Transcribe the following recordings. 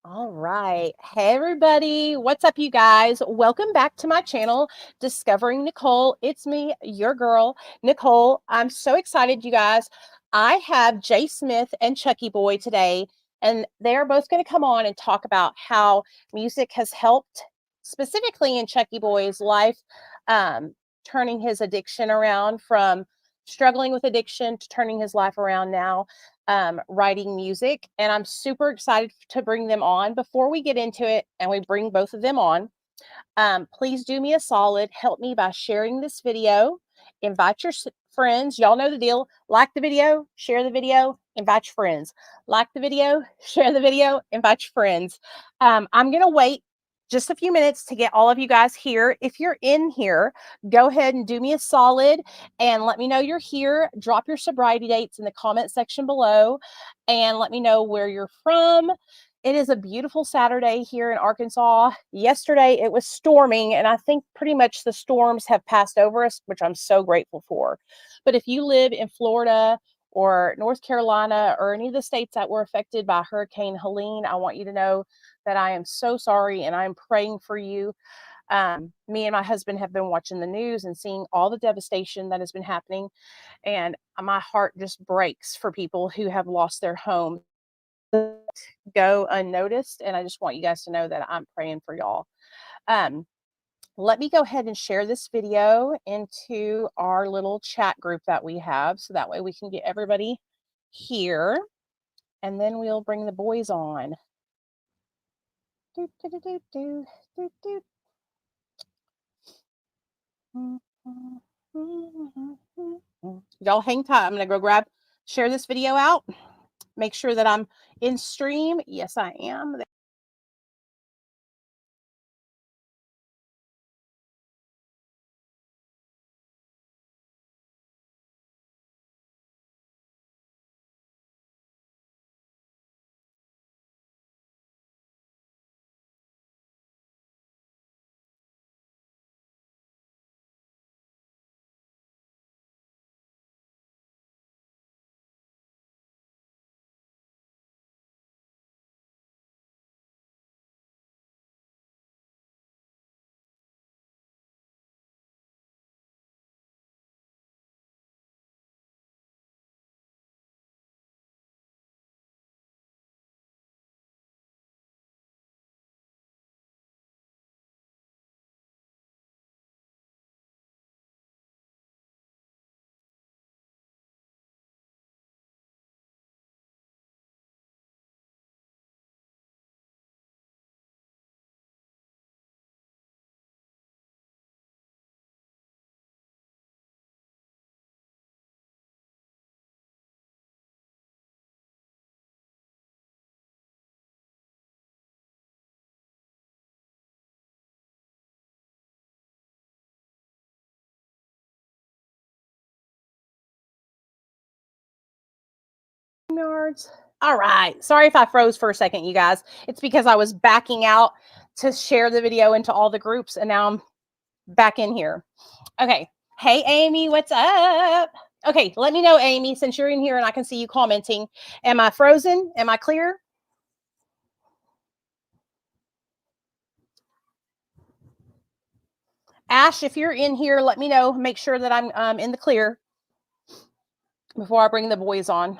All right. Hey, everybody. What's up, you guys? Welcome back to my channel, Discovering Nicole. It's me, your girl, Nicole. I'm so excited, you guys. I have Jay Smith and ChuckyBoyyy today, and they're both going to come on and talk about how music has helped, specifically in ChuckyBoyy's life, turning his addiction around from struggling with addiction to turning his life around now, writing music, and I'm super excited to bring them on. Before we get into it and we bring both of them on, please do me a solid. Help me by sharing this video. Invite your friends. Y'all know the deal. Like the video, share the video, invite your friends. Like the video, share the video, invite your friends. I'm going to wait just a few minutes to get all of you guys here. If you're in here, go ahead and do me a solid and let me know you're here. Drop your sobriety dates in the comment section below and let me know where you're from. It is a beautiful Saturday here in Arkansas. Yesterday it was storming, and I think pretty much the storms have passed over us, which I'm so grateful for. But if you live in Florida or North Carolina or any of the states that were affected by Hurricane Helene, I want you to know that I am so sorry and I'm praying for you. Me and my husband have been watching the news and seeing all the devastation that has been happening, and my heart just breaks for people who have lost their homes go unnoticed, and I just want you guys to know that I'm praying for y'all. Let me go ahead and share this video into our little chat group that we have, so that way we can get everybody here, and then we'll bring the boys on. Do, do, do, do, do, do, do. Y'all hang tight. I'm gonna go share this video out. Make sure that I'm in stream. Yes, I am. Yards. All right. Sorry if I froze for a second, you guys. It's because I was backing out to share the video into all the groups, and now I'm back in here. Okay. Hey, Amy, what's up? Okay, let me know, Amy, since you're in here and I can see you commenting. Am I frozen? Am I clear? Ash, if you're in here, let me know. Make sure that I'm in the clear before I bring the boys on.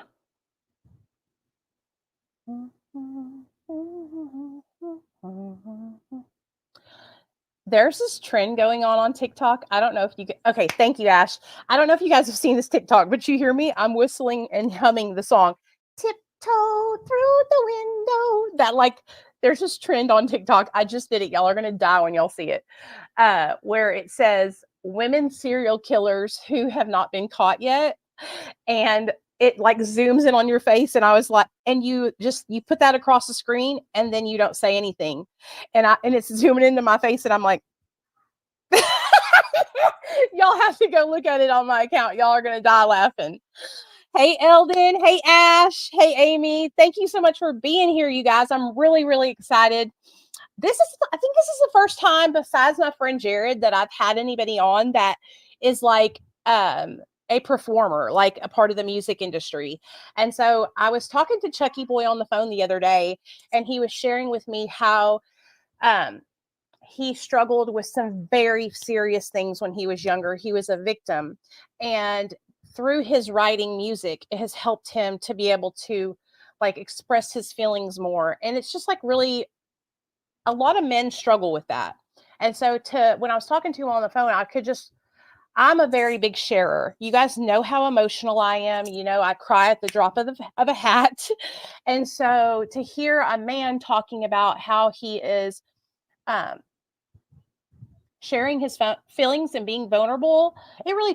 There's this trend going on TikTok. I don't know if you get, okay, thank you, Ash. I don't know if you guys have seen this TikTok, but you hear me? I'm whistling and humming the song Tiptoe Through the Window. That, like, there's this trend on TikTok. I just did it. Y'all are gonna die when y'all see it. Where it says women serial killers who have not been caught yet. And it like zooms in on your face, and I was like, and you put that across the screen and then you don't say anything, and it's zooming into my face, and I'm like, y'all have to go look at it on my account. Y'all are gonna die laughing. Hey, Eldon. Hey, Ash. Hey, Amy. Thank you so much for being here, you guys. I'm really, really excited. I think this is the first time, besides my friend Jared, that I've had anybody on that is like a performer, like a part of the music industry. And so I was talking to ChuckyBoyyy on the phone the other day, and he was sharing with me how um, he struggled with some very serious things when he was younger. He was a victim. And through his writing music, it has helped him to be able to like express his feelings more. And it's just like really a lot of men struggle with that. And so when I was talking to him on the phone, I'm a very big sharer. You guys know how emotional I am. You know, I cry at the drop of a hat. And so to hear a man talking about how he is um, sharing his feelings and being vulnerable, it really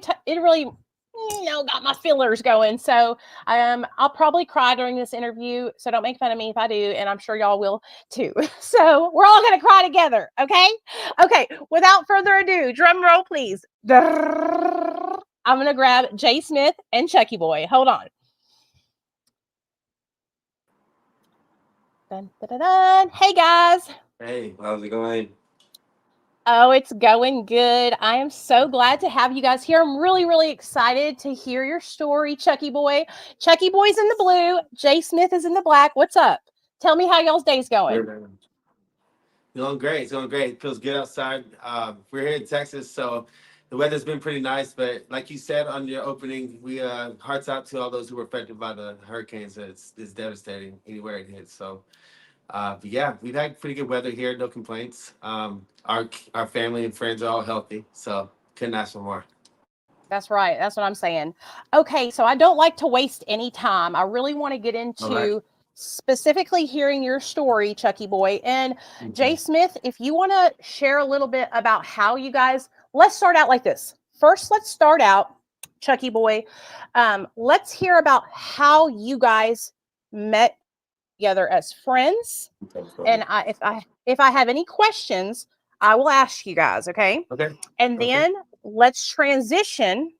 got my feelers going. So I'll probably cry during this interview, so don't make fun of me if I do, and I'm sure y'all will too. So we're all gonna cry together. Okay, without further ado, drum roll please. I'm gonna grab Jay Smith and ChuckyBoyyy. Hold on. Dun, dun, dun, dun. Hey guys. Hey, how's it going? Oh, it's going good. I am so glad to have you guys here. I'm really, really excited to hear your story, ChuckyBoyyy. ChuckyBoyy's in the blue. Jay Smith is in the black. What's up? Tell me how y'all's day's going. Going great. It's going great. It feels good outside. We're here in Texas, so the weather's been pretty nice. But like you said on your opening, we hearts out to all those who were affected by the hurricanes. It's devastating anywhere it hits. So, but yeah, we've had pretty good weather here. No complaints. Our family and friends are all healthy, so couldn't ask for more. That's right. That's what I'm saying. Okay, so I don't like to waste any time. I really want to get All right. into specifically hearing your story, ChuckyBoyyy. And Jay Mhm. Smith, if you want to share a little bit about how you guys, let's start out like this. First, let's start out, ChuckyBoyyy. Let's hear about how you guys met together as friends. And if I have any questions, I will ask you guys, okay? Okay. And Okay. then let's transition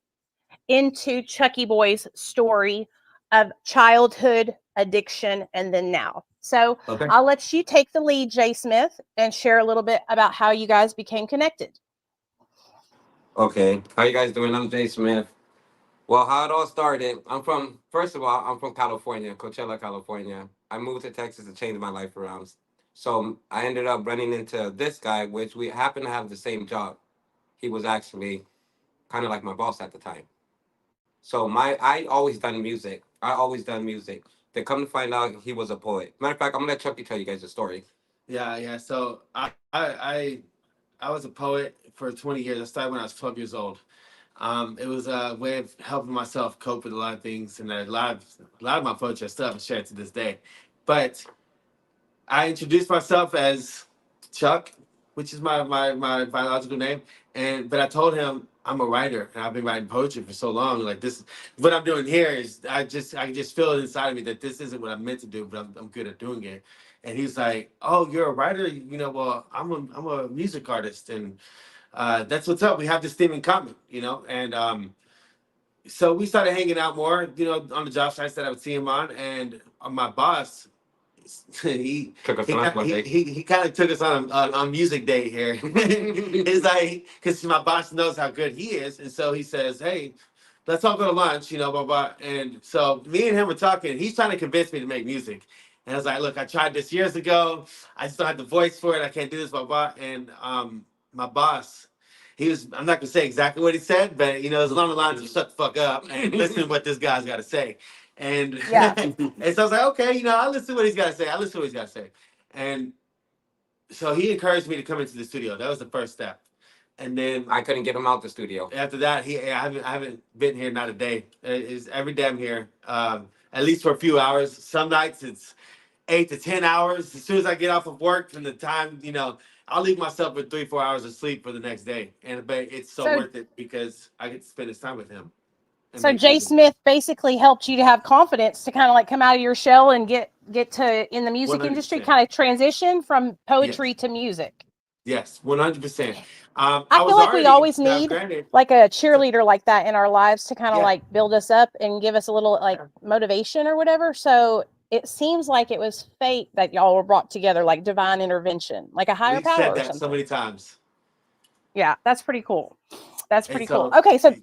into ChuckyBoyy's story of childhood addiction and then now. So Okay. I'll let you take the lead, Jay Smith, and share a little bit about how you guys became connected. Okay. How you guys doing? I'm Jay Smith. Well, how it all started, first of all, I'm from California, Coachella, California. I moved to Texas to change my life around. So I ended up running into this guy, which we happened to have the same job. He was actually kind of like my boss at the time. So I always done music. I always done music. They come to find out he was a poet. Matter of fact, I'm gonna let Chucky tell you guys the story. Yeah, yeah. So I was a poet for 20 years. I started when I was 12 years old. It was a way of helping myself cope with a lot of things, and a lot of my poetry I still haven't shared to this day. But I introduced myself as Chuck, which is my biological name, but I told him I'm a writer and I've been writing poetry for so long. Like this, what I'm doing here is I can just feel it inside of me that this isn't what I'm meant to do, but I'm good at doing it. And he's like, "Oh, you're a writer? Well, I'm a music artist, and that's what's up. We have this thing in common, And so we started hanging out more, on the job sites that I would see him on, and my boss, he took us on one day. He kind of took us on music day here. It's like because my boss knows how good he is, and so he says, "Hey, let's all go to lunch," blah blah. And so me and him were talking. He's trying to convince me to make music, and I was like, "Look, I tried this years ago. I just don't have the voice for it. I can't do this, blah blah." And my boss. I'm not gonna say exactly what he said, but it was along the lines of "shut the fuck up" and listen to what this guy's got to say. And Yeah. and so I was like, okay, I'll listen to what he's got to say. I'll listen to what he's got to say. And so he encouraged me to come into the studio. That was the first step. And then I couldn't get him out the studio. After that, I haven't been here not a day. It's every day I'm here, at least for a few hours. Some nights it's 8 to 10 hours. As soon as I get off of work, from the time I'll leave myself with 3-4 hours of sleep for the next day. But it's so So worth it because I get to spend this time with him and so make Jay music. Smith basically helped you to have confidence to kind of like come out of your shell and get to in the music industry, 100%. kind of transition from poetry Yes. to music. Yes, 100%. I I feel was like we already always now need granted. like a So, cheerleader like that in our lives to kind of yeah, like build us up and give us a little like motivation or whatever. So it seems like it was fate that y'all were brought together, like divine intervention, like a higher we've power said or that so something. many times, Yeah, that's pretty cool. That's and pretty cool. so Okay, so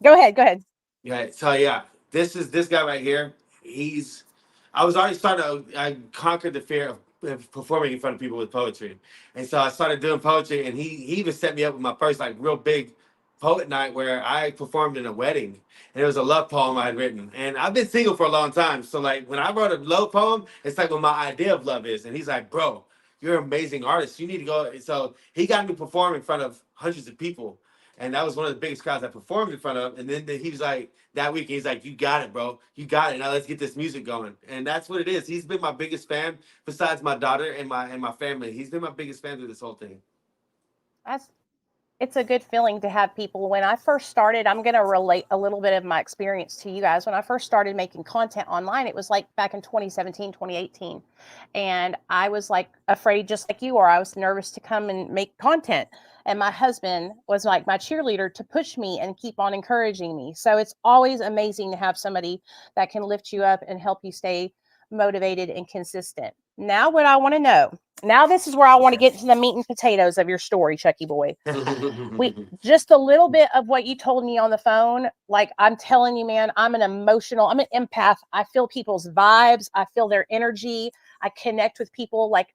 go ahead. Go ahead. Yeah. So yeah, this guy right here. He's. I was already starting to. I conquered the fear of performing in front of people with poetry, and so I started doing poetry. And he even set me up with my first like real big poet night where I performed in a wedding, and it was a love poem I had written. And I've been single for a long time, so like when I wrote a love poem, it's like what my idea of love is. And he's like, "Bro, you're an amazing artist. You need to go." So he got me perform in front of hundreds of people. And that was one of the biggest crowds I performed in front of. And then he was like, that week, he's like, "You got it, bro. You got it. Now let's get this music going." And that's what it is. He's been my biggest fan, besides my daughter and my family. He's been my biggest fan through this whole thing. That's it's a good feeling to have people. When I first started, I'm going to relate a little bit of my experience to you guys. When I first started making content online, it was like back in 2017, 2018. And I was like afraid, just like you are. I was nervous to come and make content. And my husband was like my cheerleader to push me and keep on encouraging me. So it's always amazing to have somebody that can lift you up and help you stay motivated and consistent. Now, what I want to know, now this is where I want to get to the meat and potatoes of your story, Chucky boy. We just a little bit of what you told me on the phone. Like, I'm telling you, man, I'm an empath. I feel people's vibes, I feel their energy, I connect with people. Like,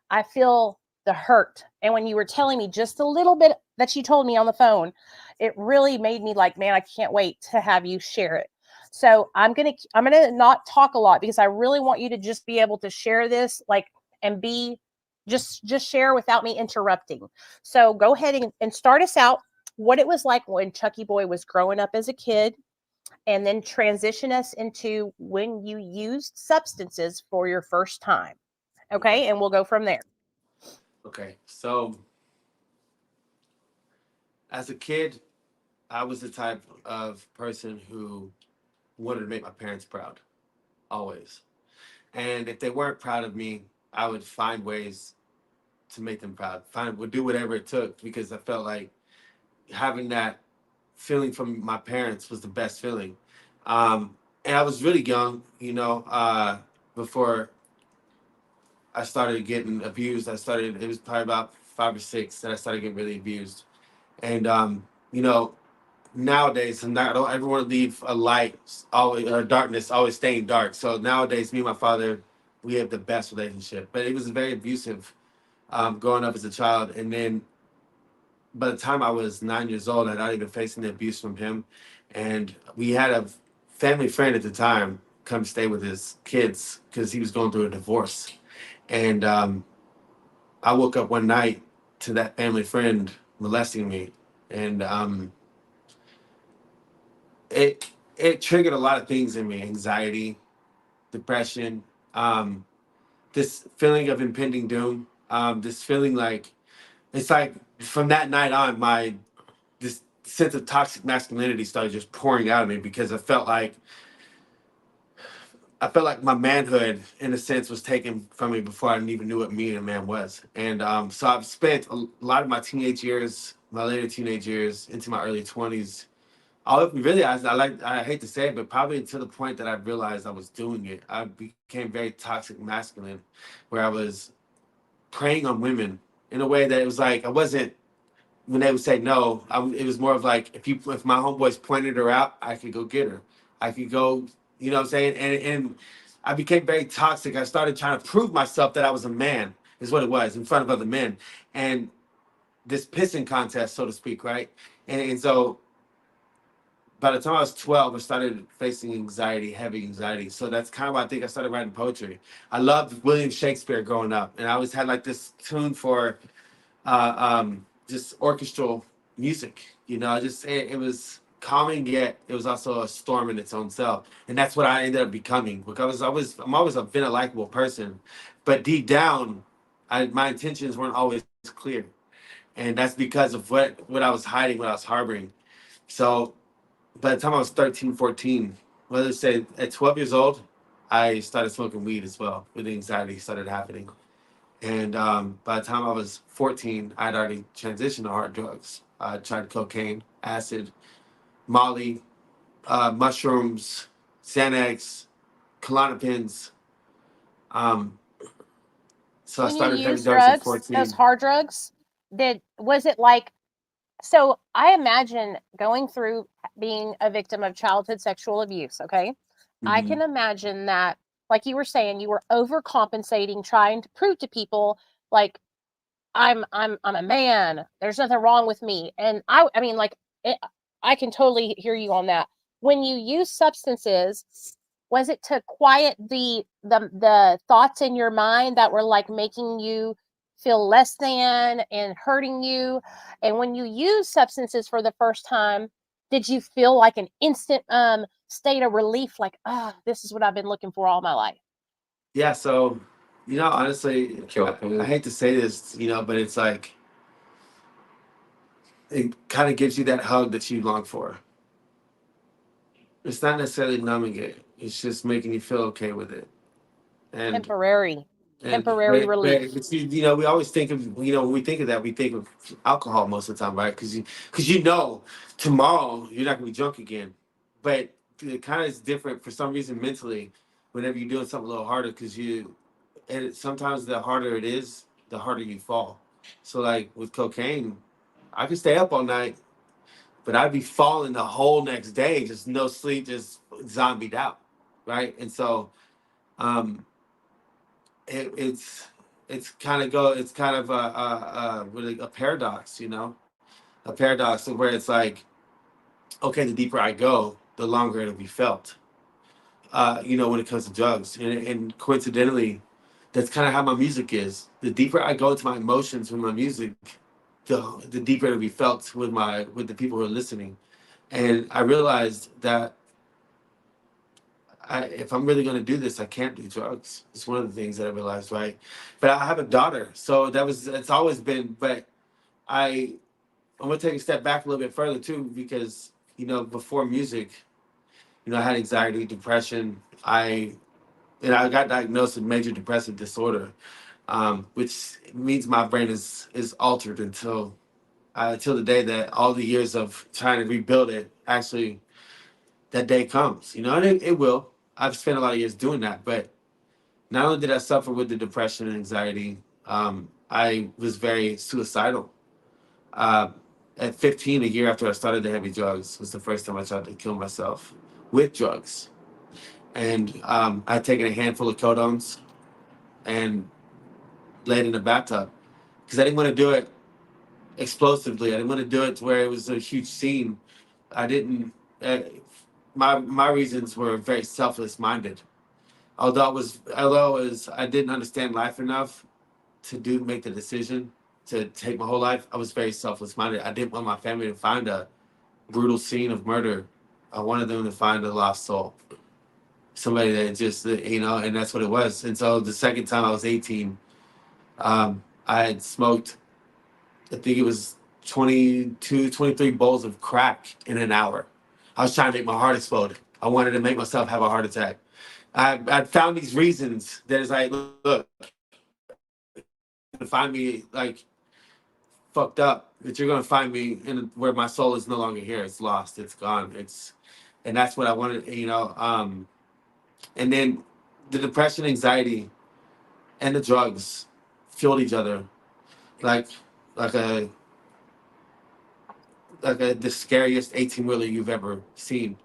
I feel the hurt. And when you were telling me just a little bit that you told me on the phone, it really made me like, man, I can't wait to have you share it. So I'm gonna not talk a lot because I really want you to just be able to share this, like, and be just share without me interrupting. So go ahead and start us out what it was like when Chucky Boy was growing up as a kid, and then transition us into when you used substances for your first time. Okay. Okay, and we'll go from there. Okay. So as a kid, I was the type of person who wanted to make my parents proud, always. And if they weren't proud of me, I would find ways to make them proud. Would do whatever it took because I felt like having that feeling from my parents was the best feeling. And I was really young, before I started getting abused. It was probably about 5 or 6 that I started getting really abused. And, you know, nowadays, I don't ever want to leave a light always or darkness always staying dark. So nowadays, me and my father, we have the best relationship. But it was very abusive growing up as a child. And then by the time I was 9 years old, I'd already been facing the abuse from him. And we had a family friend at the time come stay with his kids because he was going through a divorce. And I woke up one night to that family friend molesting me. And it it triggered a lot of things in me: anxiety, depression, this feeling of impending doom, this feeling like it's like from that night on, my this sense of toxic masculinity started just pouring out of me because I felt like my manhood, in a sense, was taken from me before I even knew what being a man was. And so I've spent a lot of my teenage years, my later teenage years, into my early 20s. I hate to say it, but probably to the point that I realized I was doing it, I became very toxic masculine, where I was preying on women in a way that it was like I wasn't when they would say no, it was more of like if my homeboys pointed her out, I could go get her. I could go, you know what I'm saying? And I became very toxic. I started trying to prove myself that I was a man, is what it was, in front of other men. And this pissing contest, so to speak, right? And so by the time I was 12, I started facing anxiety, heavy anxiety. So that's kind of why I think I started writing poetry. I loved William Shakespeare growing up, and I always had like this tune for just orchestral music. It was calming, yet it was also a storm in its own self, and that's what I ended up becoming. Because I'm always been a likable person, but deep down, my intentions weren't always clear, and that's because of what I was hiding, what I was harboring. So by the time I was 13, 14, let's say at 12 years old, I started smoking weed as well. With the anxiety started happening. And by the time I was 14, I'd already transitioned to hard drugs. I tried cocaine, acid, Molly, mushrooms, Xanax, Klonopins. Um, so I When you started heavy use dose at drugs, those 14. hard drugs, did was it like So I imagine going through being a victim of childhood sexual abuse, okay? I Hmm. can imagine that, like you were saying, you were overcompensating, trying to prove to people like I'm a man. There's nothing wrong with me. And I mean like it, I can totally hear you on that. When you use substances, was it to quiet the thoughts in your mind that were like making you feel less than and hurting you? And when you use substances for the first time, did you feel like an instant state of relief, like, ah, this is what I've been looking for all my life? Yeah, so honestly, I hate to say this, but it's like it kind of gives you that hug that you long for. It's not necessarily numbing it. It's just making you feel okay with it. And Temporary, and temporary relief. but we always think of when we think of that, we think of alcohol most of the time, right? Because tomorrow you're not gonna be drunk again. But it kind of is different for some reason mentally. Whenever you're doing something a little harder, and sometimes the harder it is, the harder you fall. So like with cocaine, I could stay up all night, but I'd be falling the whole next day, just no sleep, just zombied out, right? And so um, it's kind of a really a paradox, a paradox of where it's like, okay, the deeper I go, the longer it'll be felt. When it comes to drugs, and coincidentally, that's kind of how my music is. The deeper I go into my emotions with my music, the deeper it'll be felt with the people who are listening. And I realized that if I'm really going to do this, I can't do drugs. It's one of the things that I realized, right? But I have a daughter, so it's always been. But I I'm gonna take a step back a little bit further too, because before music, I had anxiety, depression. I got diagnosed with major depressive disorder, which means my brain is altered until the day that all the years of trying to rebuild it actually that day comes. And it will. I've spent a lot of years doing that, but not only did I suffer with the depression and anxiety, I was very suicidal. Uh, at 15, a year after I started the heavy drugs, was the first time I tried to kill myself with drugs. And I'd taken a handful of codones and laid in a bathtub because I didn't want to do it explosively. I didn't want to do it to where it was a huge scene. I didn't. Uh, my reasons were very selfless minded. I didn't understand life enough to make the decision to take my whole life. I was very selfless minded. I didn't want my family to find a brutal scene of murder. I wanted them to find a lost soul, somebody that just and that's what it was. And so the second time I was 18, I had smoked. I think it was 22, 23 bowls of crack in an hour. I was trying to make my heart explode. I wanted to make myself have a heart attack. I found these reasons that is like, look, to find me like fucked up, that you're gonna find me in where my soul is no longer here. It's lost. It's gone. And that's what I wanted. And then the depression, anxiety, and the drugs fueled each other like like a the scariest 18-wheeler you've ever seen,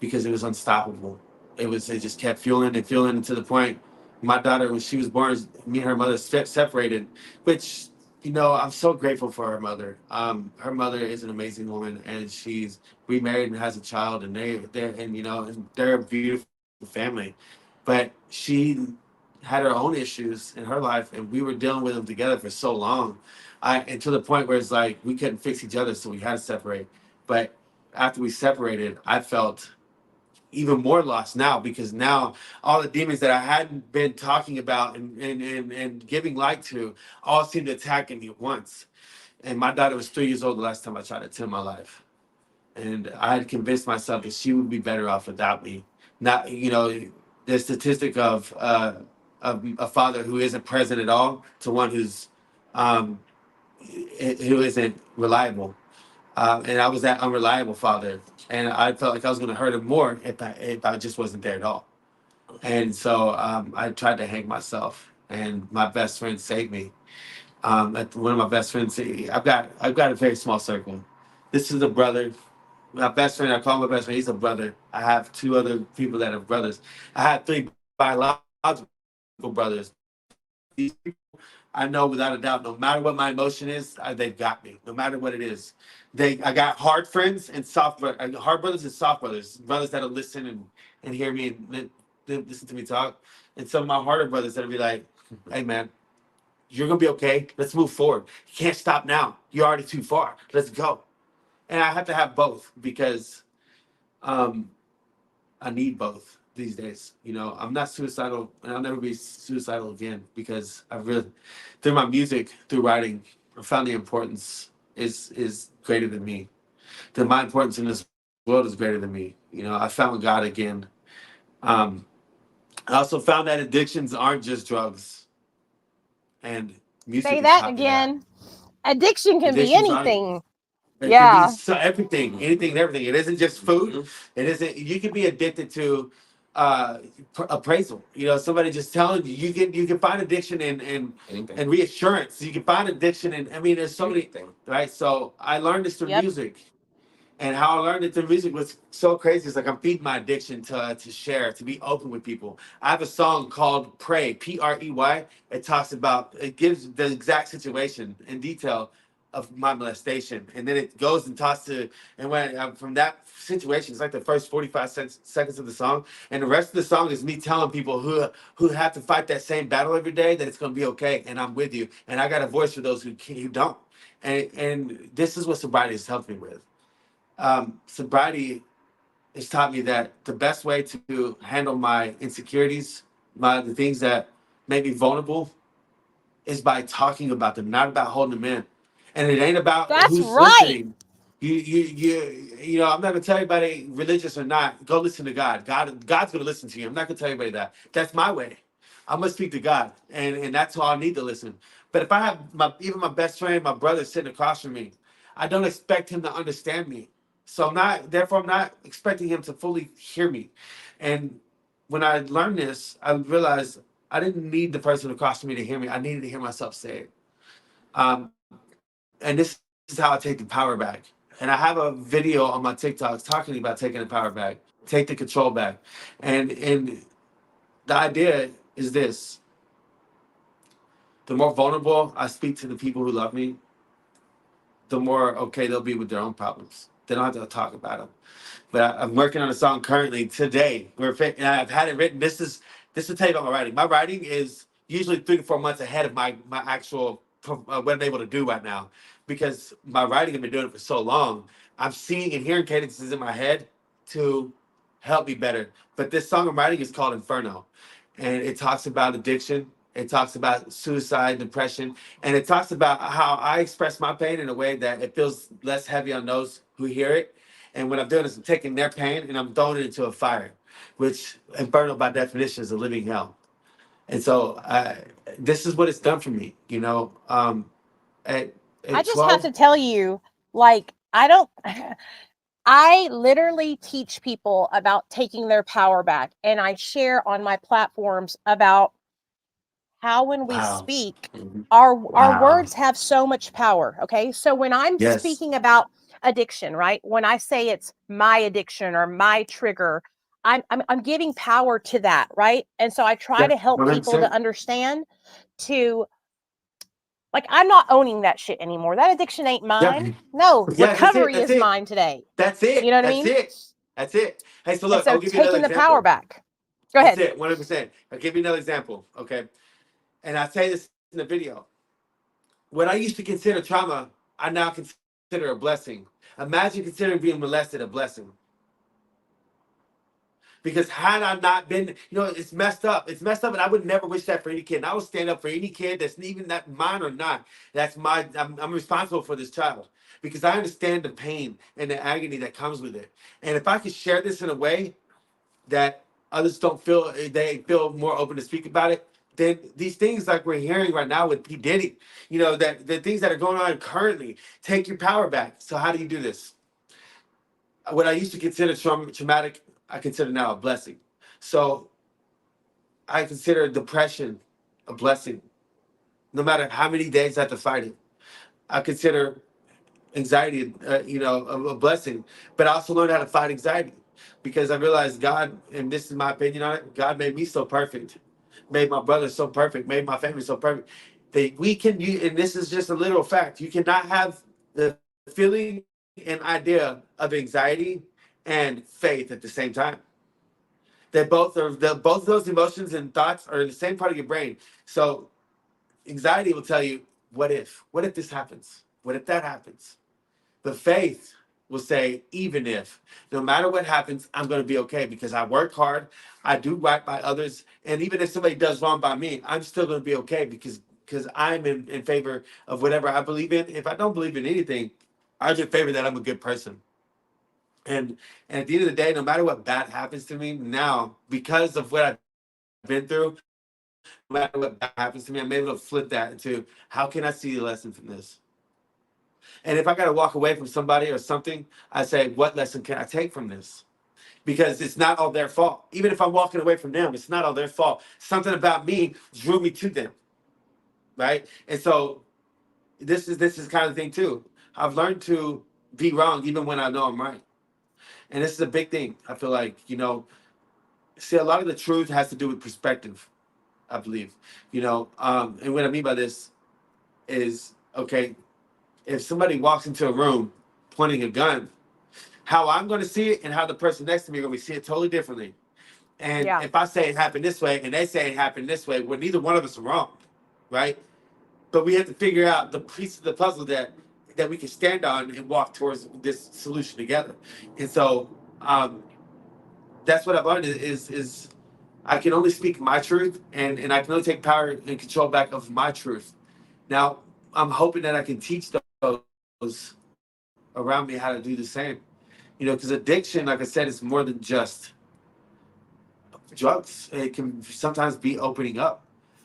because it was unstoppable. It just kept fueling and fueling, to the point my daughter, when she was born, me and her mother separated, which I'm so grateful for her mother. Her mother is an amazing woman, and she's remarried and has a child, and they're a beautiful family. But she had her own issues in her life, and we were dealing with them together for so long. And to the point where it's like we couldn't fix each other, so we had to separate. But after we separated, I felt even more lost now, because now all the demons that I hadn't been talking about and giving light to all seemed to attack me at once. And my daughter was 3 years old the last time I tried to tend my life. And I had convinced myself that she would be better off without me. Not, the statistic of a father who isn't present at all to one um, who isn't reliable. And I was that unreliable father, and I felt like I was going to hurt him more if I just wasn't there at all. And so I tried to hang myself, and my best friend saved me. One of my best friends. I've got a very small circle. This is a brother. My best friend, I call him my best friend. He's a brother. I have two other people that are brothers. I have three biological brothers. These people, I know without a doubt, no matter what my emotion is, they've got me. No matter what it is, I got hard friends and hard brothers and soft brothers, brothers that'll listen and hear me and listen to me talk. And some of my harder brothers that'll be like, "Hey man, you're gonna be okay. Let's move forward. You can't stop now. You're already too far. Let's go." And I have to have both because um, I need both these days. I'm not suicidal, and I'll never be suicidal again because I really, through my music, through writing, I found the importance is greater than me. That my importance in this world is greater than me. I found God again. Um, I also found that addictions aren't just drugs, and music Say has that taught me that. again. Addiction can be Addictions aren't. anything. It can be Yeah. so everything, anything, and everything. It isn't just food. Mhm. It isn't. You can be addicted to uh, appraisal. Somebody just telling you. You can find addiction Anything. and reassurance. You can find addiction, and I mean, there's so many. Anything. Right. So I learned this through Yep. music. And how I learned it through music was so crazy. It's like I'm feeding my addiction to share, to be open with people. I have a song called "Pray," Prey. It talks about, it gives the exact situation in detail of my molestation, and then it goes and talks to, and when from that situation, it's like the first 45 seconds of the song, and the rest of the song is me telling people who have to fight that same battle every day that it's gonna be okay, and I'm with you, and I got a voice for those who don't, and this is what sobriety has helped me with. Sobriety has taught me that the best way to handle my insecurities, the things that make me vulnerable, is by talking about them, not about holding them in. And it ain't about That's who's right. listening. I'm not gonna tell anybody, religious or not, go listen to God. God's gonna listen to you. I'm not gonna tell anybody that. That's my way. I'm gonna speak to God, and that's all I need to listen. But if I have even my best friend, my brother sitting across from me, I don't expect him to understand me. So I'm not expecting him to fully hear me. And when I learned this, I realized I didn't need the person across from me to hear me. I needed to hear myself say it. And this is how I take the power back. And I have a video on my TikToks talking about taking the power back, take the control back. And the idea is this: the more vulnerable I speak to the people who love me, the more okay they'll be with their own problems. They don't have to talk about them. But I'm working on a song currently today. And I've had it written. This will tell you about my writing. My writing is usually 3 to 4 months ahead of my actual what I'm able to do right now, because my writing, I've been doing it for so long. I'm seeing and hearing cadences in my head to help me better. But this song I'm writing is called Inferno, and it talks about addiction. It talks about suicide, depression, and it talks about how I express my pain in a way that it feels less heavy on those who hear it. And what I'm doing is I'm taking their pain and I'm throwing it into a fire, which Inferno by definition is a living hell. And so this is what it's done for me. At I at just have 12, to tell you, like, I don't, I literally teach people about taking their power back. And I share on my platforms about how when we wow, speak, Mhm. our wow, words have so much power. Okay. So when I'm yes, speaking about addiction, right? When I say it's my addiction or my trigger, I'm giving power to that, right? And so I try yep, to help people to 100%. understand to, like, I'm not owning that shit anymore. That addiction ain't Yeah, mine. No, yeah, that's it, recovery that's is it, mine today. that's You it, know what I that's mean? it, that's it. Hey, so And look, so I'll give you another taking the power example. back. Go That's ahead. it, 100%. I'll give you another example, okay? And I say this in the video. What I used to consider trauma, I now consider a blessing. Imagine considering being molested a blessing. Because had I not been, it's messed up. It's messed up, and I would never wish that for any kid. And I would stand up for any kid that's even that mine or not. I'm responsible for this child because I understand the pain and the agony that comes with it. And if I could share this in a way that others don't feel, they feel more open to speak about it, then these things like we're hearing right now with P. Diddy, that the things that are going on currently, take your power back. So how do you do this? What I used to consider traumatic, I consider now a blessing. So I consider depression a blessing. no matter how many days I have to fight it. I consider anxiety, a blessing. But I also learned how to fight anxiety because I realized God, and this is my opinion on it, God made me so perfect, made my brother so perfect, made my family so perfect that and this is just a literal fact, you cannot have the feeling and idea of anxiety and faith at the same time. Both those emotions and thoughts are in the same part of your brain. So anxiety will tell you, what if this happens? What if that happens? The faith will say, even if, no matter what happens, I'm going to be okay because I work hard, I do right by others, and even if somebody does wrong by me, I'm still going to be okay because I'm in favor of whatever I believe in. If I don't believe in anything, I'm in favor that I'm a good person. And at the end of the day, no matter what bad happens to me now, because of what I've been through, no matter what bad happens to me, I'm able to flip that into how can I see the lesson from this? And if I got to walk away from somebody or something, I say, what lesson can I take from this? Because it's not all their fault. Even if I'm walking away from them, it's not all their fault. Something about me drew me to them, right? And so this is kind of thing too. I've learned to be wrong even when I know I'm right. And this is a big thing. I feel like, see, a lot of the truth has to do with perspective, I believe. And what I mean by this is, okay, if somebody walks into a room pointing a gun, how I'm going to see it and how the person next to me are going to see it totally differently. And Yeah. if I say it happened this way and they say it happened this way, well, neither one of us are wrong, right? But we have to figure out the piece of the puzzle that we can stand on and walk towards this solution together. And so that's what I've learned is I can only speak my truth, and I can only take power and control back of my truth. Now, I'm hoping that I can teach those around me how to do the same. Because addiction, like I said, is more than just drugs. It can sometimes be opening up.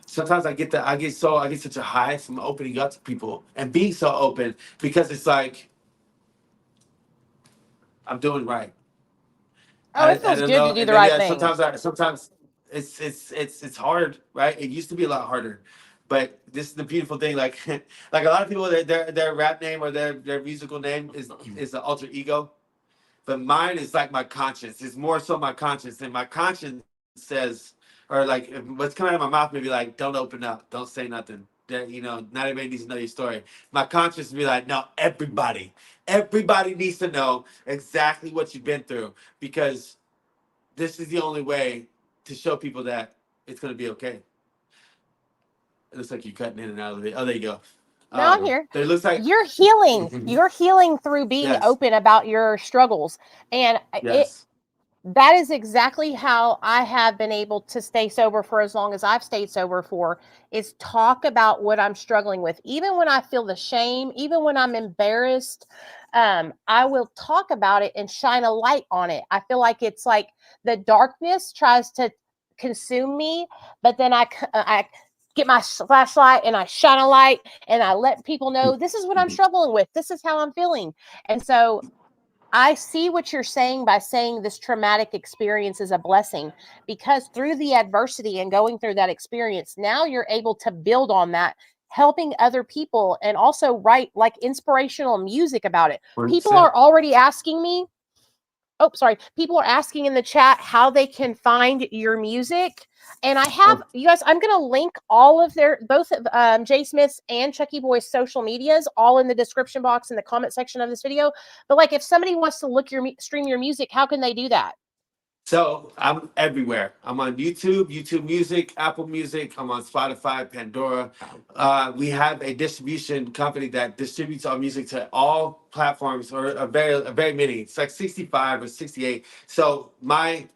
Sometimes I get such a high from opening up to people and being so open because it's like I'm doing right. Oh, it I feels don't good to know. do And the then right yeah, thing. sometimes it's hard, right? It used to be a lot harder. But this is the beautiful thing, like like a lot of people their rap name or their musical name is the alter ego. But mine is like my conscience. It's more so my conscience. And my conscience says, or like what's coming out of my mouth, maybe like, don't open up, don't say nothing. Not everybody needs to know your story. My conscience would be like, no, everybody needs to know exactly what you've been through because this is the only way to show people that it's going to be okay. It looks like you're cutting in and out of it. Oh, there you go. Now I'm here. But it looks like, You're healing. You're healing through being yes, open about your struggles. And yes. that is exactly how I have been able to stay sober for as long as I've stayed sober for, is talk about what I'm struggling with. Even when I feel the shame, even when I'm embarrassed, I will talk about it and shine a light on it. I feel like it's like the darkness tries to consume me, but then I get my flashlight and I shine a light and I let people know this is what I'm struggling with. This is how I'm feeling. And so I see what you're saying by saying this traumatic experience is a blessing, because through the adversity and going through that experience, now you're able to build on that, helping other people and also write like inspirational music about it. People 100%. are already asking me, oh, sorry. People are asking in the chat how they can find your music. And I have, Oh, you guys, I'm going to link all of both of Jay Smith's and ChuckyBoyy's social medias all in the description box in the comment section of this video. But like, if somebody wants to stream your music, how can they do that? so I'm everywhere. I'm on YouTube, YouTube Music, Apple Music. I'm on Spotify, Pandora. We have a distribution company that distributes our music to all platforms, or a very many. It's like 65 or 68. So my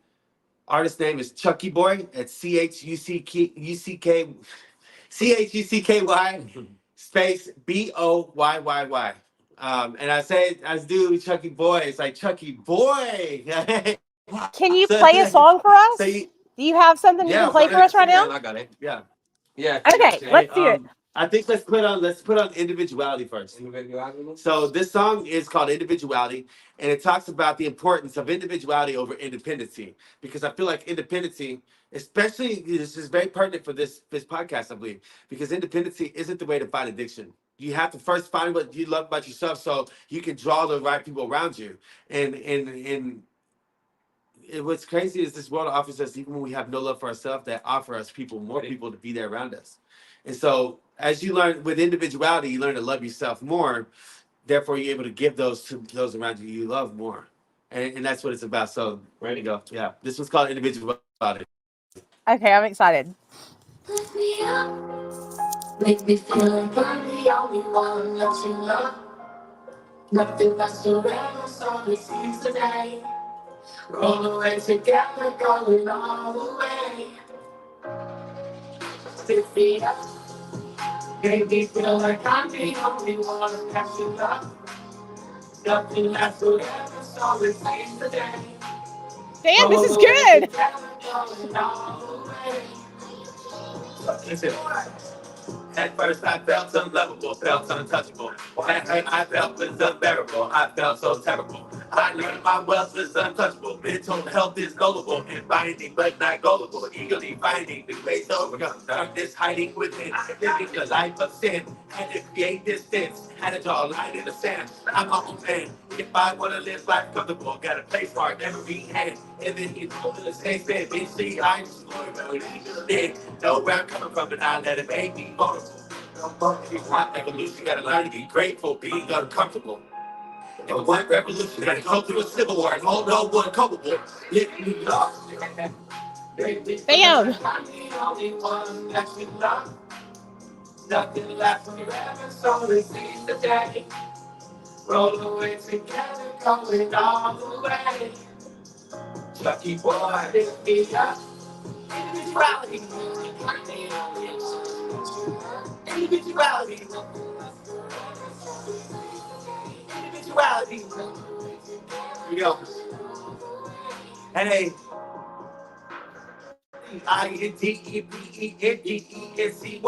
artist name is ChuckyBoyyy. It's ChuckyChucky space Boyy. And I say it as do Chucky Boy. It's like Chucky Boy. Can you so, play a song for so us? you, Do you have something you yeah, can play for us right now? Man, I got it. Yeah. Yeah, I Okay, got you. okay. let's do it. I think let's put on individuality first. Individuality. So this song is called Individuality, and it talks about the importance of individuality over independency. Because I feel like independency, especially this is very pertinent for this podcast, I believe, because independency isn't the way to fight addiction. You have to first find what you love about yourself, so you can draw the right people around you. And what's crazy is this world offers us, even when we have no love for ourselves, that offer us people, more people to be there around us. And so as you learn with individuality, you learn to love yourself more. Therefore, you're able to give those to those around you you love more. And that's what it's about. So ready to go. Yeah. This one's called Individuality. Okay, I'm excited. Lift me up, make me feel like I'm the only one that you love. Nothing lasts forever, so it seems today. Roll away together, going all the way. Lift me up, make me feel like I'm the only one that you love. Nothing lasts forever, so it seems today. Damn, this is Roll away good. together, going all the way. Listen. At first I felt unlovable, felt untouchable. At hurt I felt was unbearable, I felt so terrible. I learned my wealth is untouchable, mental health is gullible, and binding but not gullible, eagerly finding the ways to overcome darkness hiding within, living the life of sin, had to create distance, had to draw a line in the sand. I'm my own man, if I want to live life comfortable, got a place for every hand, and then you know the same thing, bitch, see, I'm just going to know where I'm coming from, and I let it make me vulnerable. If you want evolution, you gotta learn to be grateful, being uncomfortable. If you want revolution, you gotta go through a civil war and hold no one culpable. Lift me up. Bam. I'm the only one that you love. Nothing lasts forever, so it seems the day. Roll away together, going all the way. Chucky boy, lift me up. Individuality. I'm the only one. Individuality. Individuality. Here we go. Hey. INDEPENDENCY.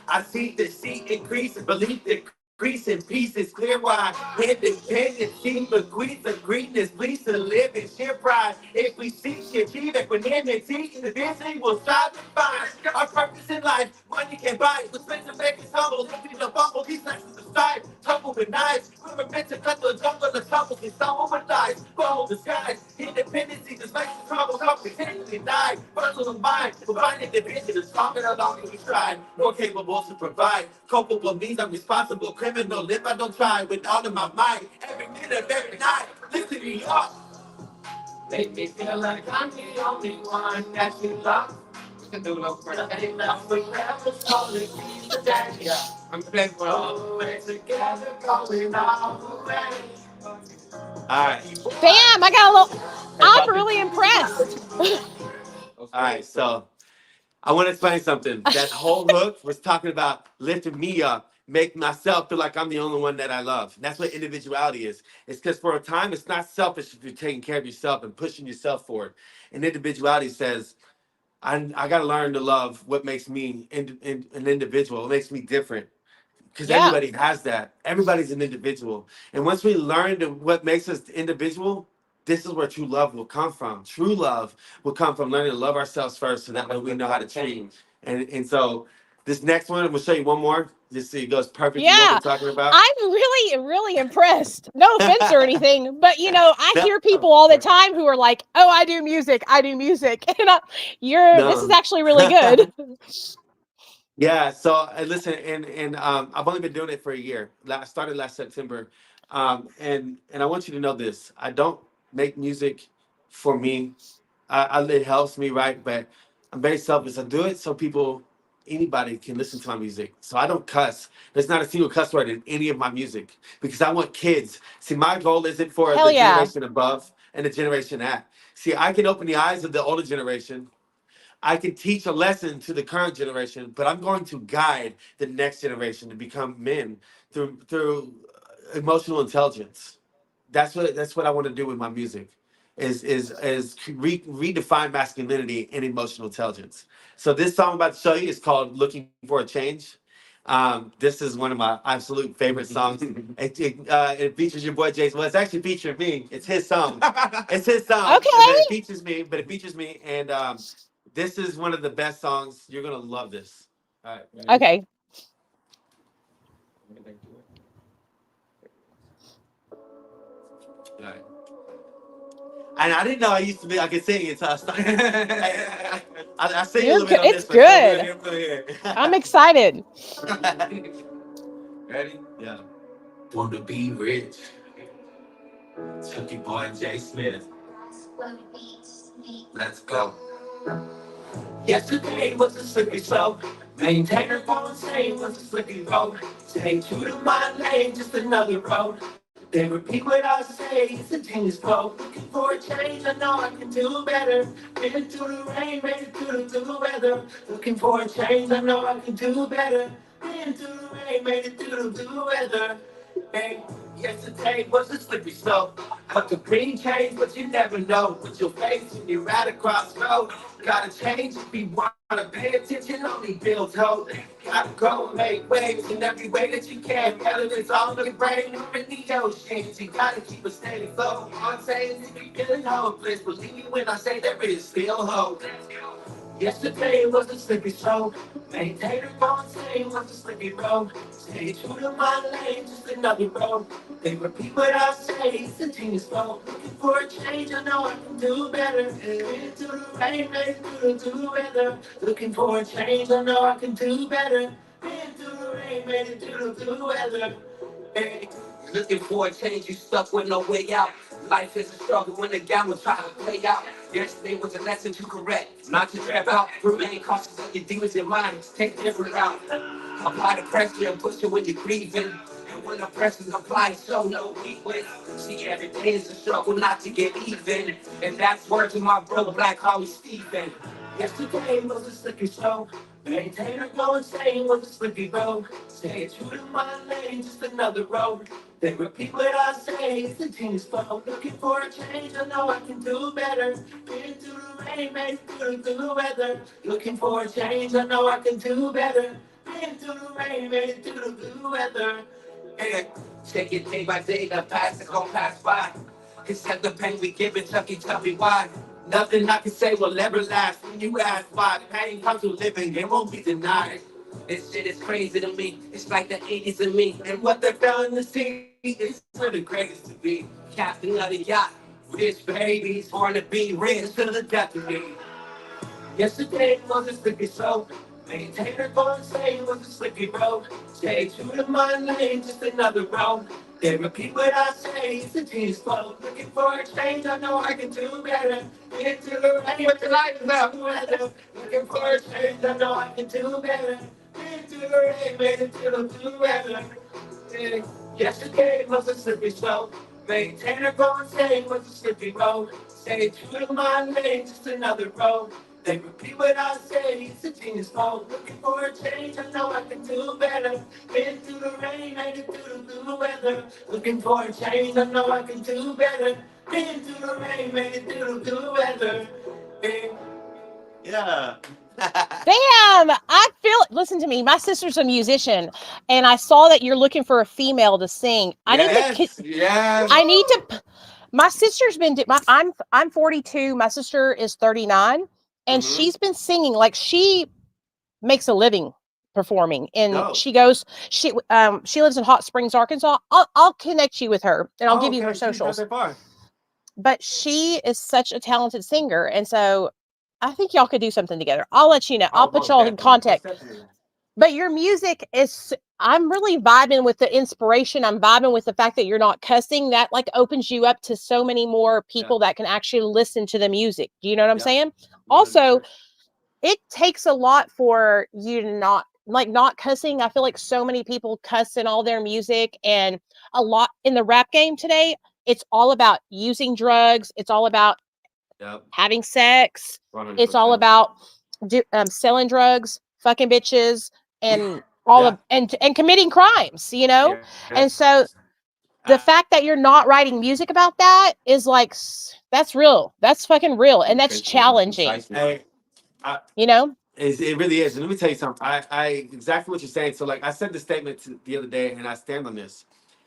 I see the sea increasing, believe decreasing, peace is clear why. Independency, bequeath of greatness, please to live in sheer pride. If we seek to achieve equanimity, eventually we'll strive to find our purpose in life. Money can buy it, let's make us humble, looking to bumble these lessons of strife. Tumble with knives, we were meant to cut the jungle, the tumble, and stumble with lies. Follow the skies, independency, this makes the trouble, come continually die. Personal mind, providing division is stronger the longer we try. More capable to provide. Culpable means I'm responsible, criminal if I don't try. With all of my mind, every minute, every night. Listen me up. Make me feel like I'm the only one that you love. We can do it over. Nothing left forever, so it seems the day. Yeah, I'm playing for all the way together, going all the way. All right. Damn, I got a little. Hey, I'm Poppy. really impressed. All right, so I want to explain something. That whole hook was talking about lifting me up, make myself feel like I'm the only one that I love. And that's what individuality is. It's because for a time, it's not selfish if you're taking care of yourself and pushing yourself forward. And individuality says, I got to learn to love what makes me an individual, what makes me different. Because Yeah. everybody has that. Everybody's an individual. And once we learn what makes us individual, this is where true love will come from. True love will come from learning to love ourselves first, so that way we know how to change. And so this next one, I'm gonna show you one more. Just so it goes perfectly what we're Yeah. talking about. I'm really, really impressed. No offense or anything, but I No, hear people all the time who are like, "Oh, I do music. I do music." This is no. actually really good. Yeah, so listen, and I've only been doing it for a year. I started last September, and I want you to know this: I don't make music for me. It helps me, right? But I'm very selfish. I do it so anybody can listen to my music. So I don't cuss. There's not a single cuss word in any of my music because I want kids. See, my goal isn't for Hell the yeah. generation above and the generation at. See, I can open the eyes of the older generation. I can teach a lesson to the current generation, but I'm going to guide the next generation to become men through emotional intelligence. That's what I want to do with my music, is redefine masculinity and emotional intelligence. So this song I'm about to show you is called "Looking for a Change." This is one of my absolute favorite songs. It features your boy Jason. Well, it's actually featuring me. It's his song. It's his song, but Okay. it features me. But it features me, and this is one of the best songs. You're gonna love this. All right. Ready? Okay. All right. And I didn't know I could sing it, so I started. I sing a You're little bit good. on It's this one. So we're good. here, we're here. I'm excited. Ready? Yeah. Want to be rich. Chucky Boy J Smith. Let's go. Yesterday was a slippery slope. Maintain her phone, saying was a slippery road. Stay true to my lane, just another road. They repeat what I say, it's a genius flow. Looking for a change, I know I can do better. Been through the rain, made it through the weather. Looking for a change, I know I can do better. Been through the rain, made it through the weather. Hey, yesterday was a slippery slope. But the green change, but you never know. Put your face when you're at a crossroad. Gotta change if you wanna pay attention, only build hope. Gotta go and make waves in every way that you can. Whether it's on the brain or in the oceans, you gotta keep a steady flow. All I'm saying is if you're feeling hopeless, believe me when I say there is still hope. Yesterday was a slippery slope. Maintain her going, say was a slippery road. Stay true to my lane, just another road. They repeat what I say, it's a genius flow. Looking for a change, I know I can do better. Into the rain, made it through the weather. Looking for a change, I know I can do better. Into the rain, made it through the weather. Hey, looking for a change, you stuck with no way out. Life is a struggle when the gamble try to play out. Yesterday was a lesson to correct, not to trap out. Remain cautious of your demons and minds, take different route. Apply the pressure and push it when you're grieving. And when the pressure's applied, show no weakness. See, every day is a struggle not to get even. And that's word to my brother Black Holly Stephen. Yesterday was a slippery slope. Maintain or go insane was a slippery road. Stay true to my lane, just another road. They repeat what I say, it's a genius flow. Looking for a change, I know I can do better. Been through the rain, made it through the weather. Looking for a change, I know I can do better. Been through the rain, made it through the weather. Hey, take it day by day, the past is gonna pass by. Accept the pain we give it, Chucky, tell me why. Nothing I can say will ever last. When you ask why, pain comes with living, it won't be denied. This shit is crazy to me. It's like the 80s in me. And what they found in the sea is for the greatest to be. Captain of the yacht, rich babies, born to be rich to the death of me. Yesterday was a slippery slope. Maintain her going, say it was a slippery road. Stay true to my lane, just another road. They repeat what I say, it's a genius flow. Looking for a change, I know I can do better. Into the rain, with the light without weather. Looking for a change, I know I can do better. Into the rain, made it to the weather. Yesterday was a slippery slope. Maintain her going, say it was a slippery road. Stay true to my lane, just another road. They repeat what I say, it's a genius flow. Looking for a change, I know I can do better. Been through the rain, made it through the weather. Looking for a change, I know I can do better. Been through the rain, made it through the weather. Yeah. Damn, I feel it. Listen to me. My sister's a musician, and I saw that you're looking for a female to sing. Yes, yes. I need to. My sister's been. I'm 42. My sister is 39, and Mhm. she's been singing. Like she makes a living performing, and No. she lives in Hot Springs, Arkansas. I'll connect you with her, and I'll Oh, give you her okay. She's not socials. that far. But she is such a talented singer, and so I think y'all could do something together. I'll let you know. I'll Oh, put most y'all in definitely. Most contact. definitely. But your music is, I'm really vibing with the inspiration. I'm vibing with the fact that you're not cussing. That like opens you up to so many more people that can actually listen to the music. Do you know what I'm Yeah. saying? 100%. Also, it takes a lot for you to not cussing. I feel like so many people cuss in all their music, and a lot in the rap game today, it's all about using drugs. It's all about Yep. having sex. 100%. It's all about selling drugs, fucking bitches, and all Yeah. of and committing crimes. Yes. And so the fact that you're not writing music about that is that's real. That's fucking real, and that's challenging. Hey, I, You know. It really is. And let me tell you something. I exactly what you're saying. So like I said this statement the other day, and I stand on this.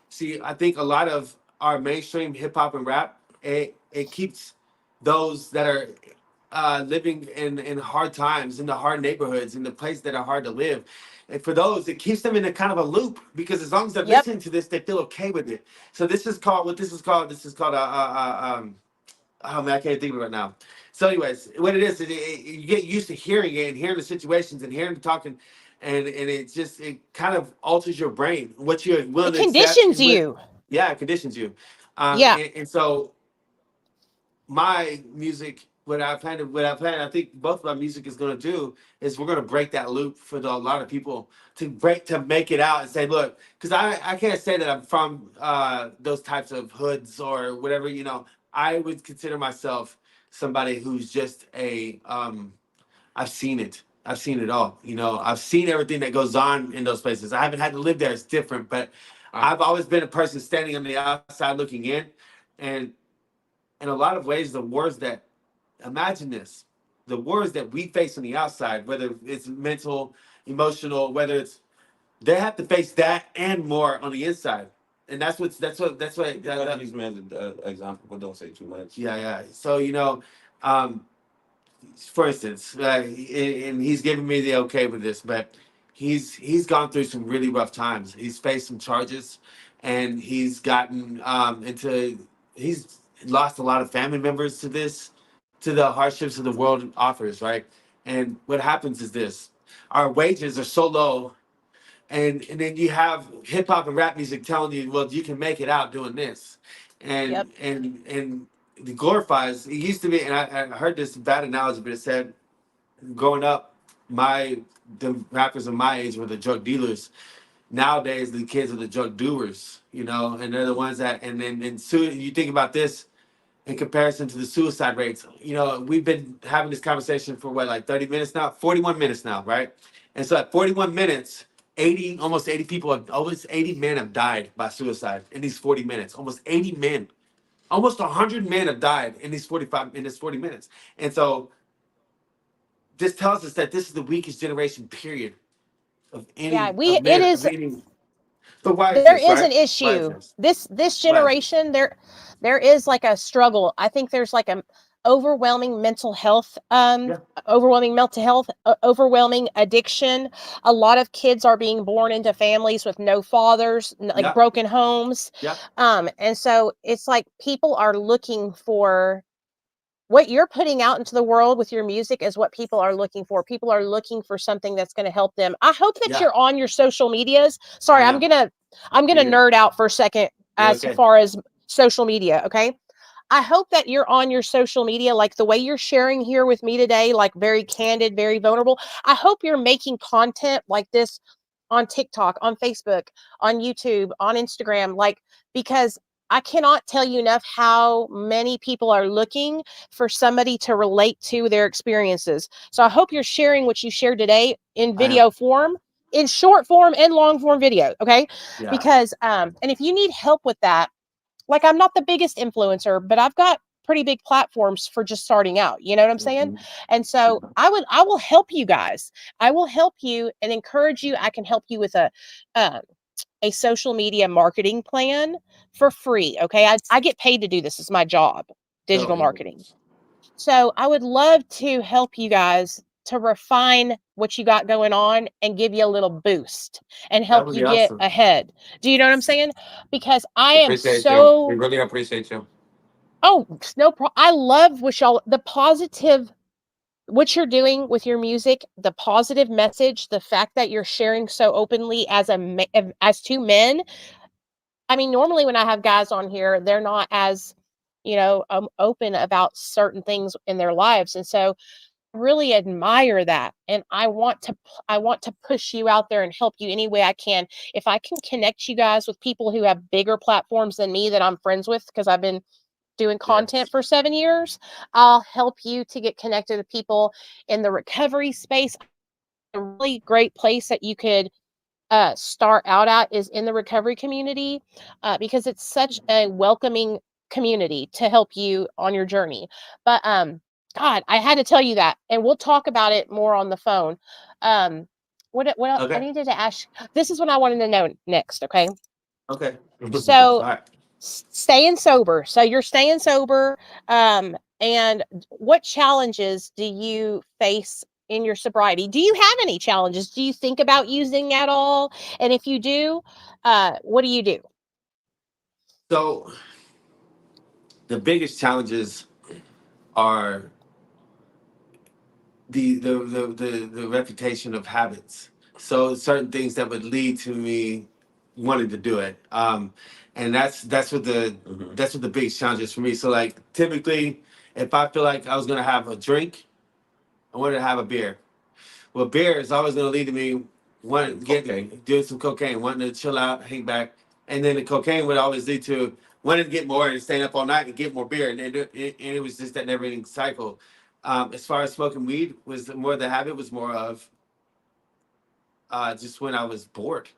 See, I think a lot of our mainstream hip hop and rap, it keeps those that are living in hard times, in the hard neighborhoods, in the places that are hard to live. And for those, it keeps them in a kind of a loop because as long as they're Yep. listening to this, they feel okay with it. So this is called what this is called. This is called oh man, I can't think of it right now. So, anyways, what it is, you get used to hearing it and hearing the situations and hearing the talking, and it just it kind of alters your brain, what you're willing It to accept, conditions and what you. yeah, it conditions you. Yeah. And so my music, what I plan, I think both of my music is gonna do is we're gonna break that loop for a lot of people to make it out and say, look, because I can't say that I'm from those types of hoods or whatever, I would consider myself somebody who's just I've seen it. I've seen it all. I've seen everything that goes on in those places. I haven't had to live there. It's different, but I've always been a person standing on the outside looking in. And in a lot of ways, imagine this, the wars that we face on the outside, whether it's mental, emotional, whether it's, they have to face that and more on the inside. And that's what, Use me as an example, but don't say too much. yeah, yeah. So, um, for instance, and he's giving me the okay with this, but he's gone through some really rough times. He's faced some charges, and he's gotten into he's lost a lot of family members to this, to the hardships of the world offers, right? And what happens is this: our wages are so low, and then you have hip hop and rap music telling you, well, you can make it out doing this, Yep. and it glorifies. It used to be, and I heard this bad analogy, but it said, growing up, the rappers of my age were the drug dealers. Nowadays, the kids are the drug doers, and they're the ones that, you think about this in comparison to the suicide rates. We've been having this conversation for what, like 30 minutes now, 41 minutes now, right? And so at 41 minutes, almost 80 people, almost 80 men have died by suicide in these 40 minutes. Almost 80 men, almost 100 men have died in this 40 minutes. And so this tells us that this is the weakest generation period of Yeah, any we of it men of is any. But why is there this, is an right? Why is issue. this? This Why is this? generation, there is like a struggle. I think there's like a overwhelming mental health, Yeah, overwhelming addiction. A lot of kids are being born into families with no fathers, like yeah, broken homes. yeah, And so it's like people are looking for what you're putting out into the world with your music is what people are looking for. People are looking for something that's going to help them. I hope that yeah. you're on your social medias. Sorry, I I'm am. going to I'm going You're to good. nerd out for a second You're as okay. far as social media, okay? I hope that you're on your social media like the way you're sharing here with me today, like very candid, very vulnerable. I hope you're making content like this on TikTok, on Facebook, on YouTube, on Instagram, like because I cannot tell you enough how many people are looking for somebody to relate to their experiences. So I hope you're sharing what you shared today in I am. video form, in short form and long form video, okay? Yeah. Because and if you need help with that, like I'm not the biggest influencer, but I've got pretty big platforms for just starting out. You know what I'm saying? Mhm. And so Yeah. I will help you guys. I will help you and encourage you. I can help you with uh, a social media marketing plan for free. Okay. I get paid to do this. It's my job, digital So marketing. So I would love to help you guys to refine what you got going on and give you a little boost and that help would you be get awesome. ahead. Do you know what I'm saying? Because I am Appreciate you. We so, really appreciate you. oh, no problem. I love what y'all, the positive, what you're doing with your music, the positive message, the fact that you're sharing so openly as as two men. I mean, normally when I have guys on here, they're not as, open about certain things in their lives. And so really admire that. And I want to push you out there and help you any way I can. If I can connect you guys with people who have bigger platforms than me that I'm friends with because I've been doing content Yes. for 7 years, I'll help you to get connected to people in the recovery space. A really great place that you could start out at is in the recovery community because it's such a welcoming community to help you on your journey. But God, I had to tell you that, and we'll talk about it more on the phone. What else? I Okay. needed to ask. This is what I wanted to know next. Okay, Okay. so All right. staying sober. So you're staying sober. And what challenges do you face in your sobriety? Do you have any challenges? Do you think about using at all? And if you do, what do you do? So the biggest challenges are the reputation of habits. So certain things that would lead to me wanting to do it. And that's what that's what the biggest challenge is for me. So like typically if I feel like I was gonna have a drink, I wanted to have a beer. Well, beer is always gonna lead to me wanting doing some cocaine, wanting to chill out, hang back. And then the cocaine would always lead to wanting to get more and staying up all night and get more beer. And it was just that never ending cycle. As far as smoking weed was more the habit was more of just when I was bored.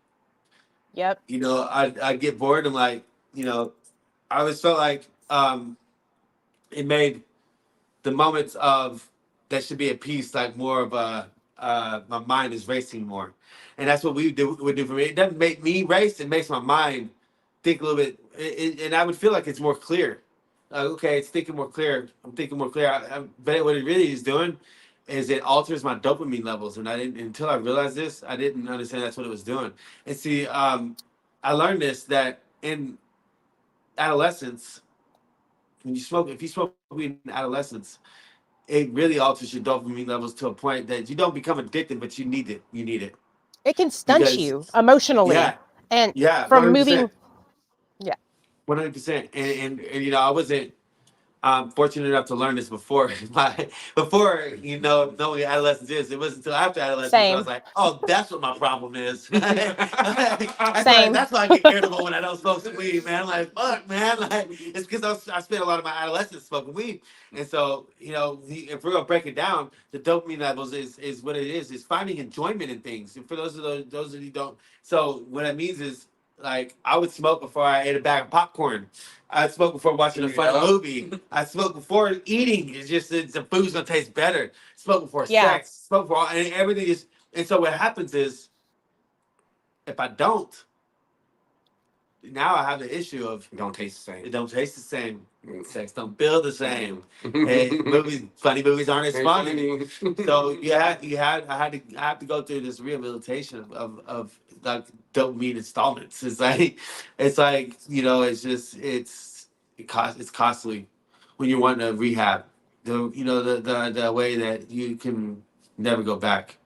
Yep. You know, I'd get bored. I'm like, you know, I always felt like it made the moments of that should be at peace like more of a my mind is racing more, and that's what we do would do for me. It doesn't make me race; it makes my mind think a little bit, and I would feel like it's more clear. Like, okay, it's thinking more clear. I'm thinking more clear. But what it really is doing is it alters my dopamine levels, and I didn't until I realized this. I didn't understand that's what it was doing. And see, I learned this that in adolescence, when you smoke, if you smoke weed in adolescence, it really alters your dopamine levels to a point that you don't become addicted, but you need it. You need it It can stunt because you emotionally, yeah, and yeah, one from hundred moving. percent, Yeah. 100%. And you know, I wasn't fortunate enough to learn this before before you know knowing what adolescence is. It wasn't until after adolescence I was Same. like, oh, that's what my problem is. Same. That's why I get irritable when I don't smoke some weed, man. Like fuck, man. Like it's because I spent a lot of my adolescence smoking weed, and so you know if we're gonna break it down, the dopamine levels is what it is. It's finding enjoyment in things. And for those of you who don't, so what that means is like I would smoke before I ate a bag of popcorn. I smoked before watching a funny movie. I smoked before eating. It's just the food's gonna taste better. Smoke before Yeah. sex. Smoke before and everything is. And so what happens is, if I don't, now I have the issue of It don't taste the it same. don't taste the same. Sex don't feel the same. And funny movies aren't as funny. So I have to go through this rehabilitation of like dopamine installments. It's like you know it's costly when you're wanting to rehab. The way that you can never go back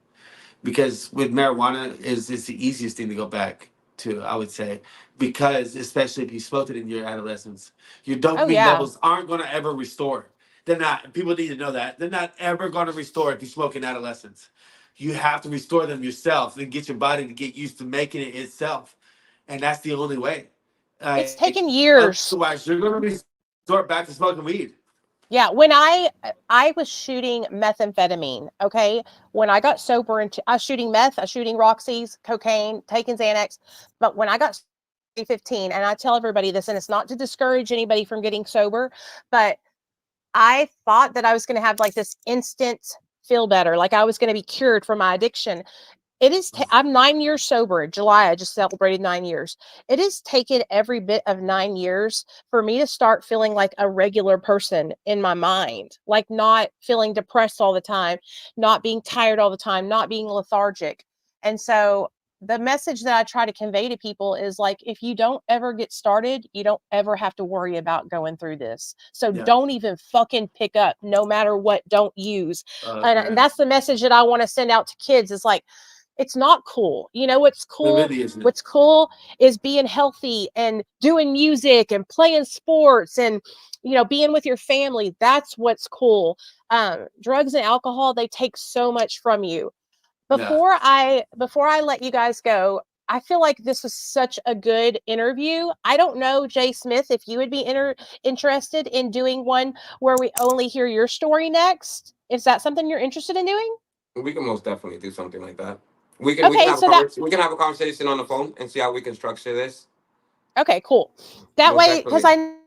because with marijuana is it's the easiest thing to go back to, I would say, because especially if you smoked it in your adolescence, your Oh dopamine yeah. levels aren't going to ever restore. They're not. People need to know that they're not ever going to restore if you smoke in adolescence. You have to restore them yourself and get your body to get used to making it itself, and that's the only way. It's Like taken years. otherwise, you're going to resort back to smoking weed. Yeah, when I was shooting methamphetamine, okay? When I got sober into I was shooting meth, I was shooting Roxy's, cocaine, taking Xanax. But when I got 15, and I tell everybody this, and it's not to discourage anybody from getting sober, but I thought that I was going to have like this instant feel better, like I was going to be cured from my addiction. I'm 9 years sober. In July, I just celebrated 9 years. It has taken every bit of 9 years for me to start feeling like a regular person in my mind, like not feeling depressed all the time, not being tired all the time, not being lethargic. And so the message that I try to convey to people is like, if you don't ever get started, you don't ever have to worry about going through this. So Yeah. don't even fucking pick up, no matter what, don't use. And Man. that's the message that I want to send out to kids is like, it's not cool. You know what's It cool? really isn't. What's cool is being healthy and doing music and playing sports and being with your family. That's what's cool. Drugs and alcohol, they take so much from you. Yeah. Before I let you guys go, I feel like this was such a good interview. I don't know, Jay Smith, if you would be interested in doing one where we only hear your story next. Is that something you're interested in doing? We can most definitely do something like that. We can Okay, have a so that we can have a conversation on the phone and see how we can structure this. okay, cool. That Most way, because definitely.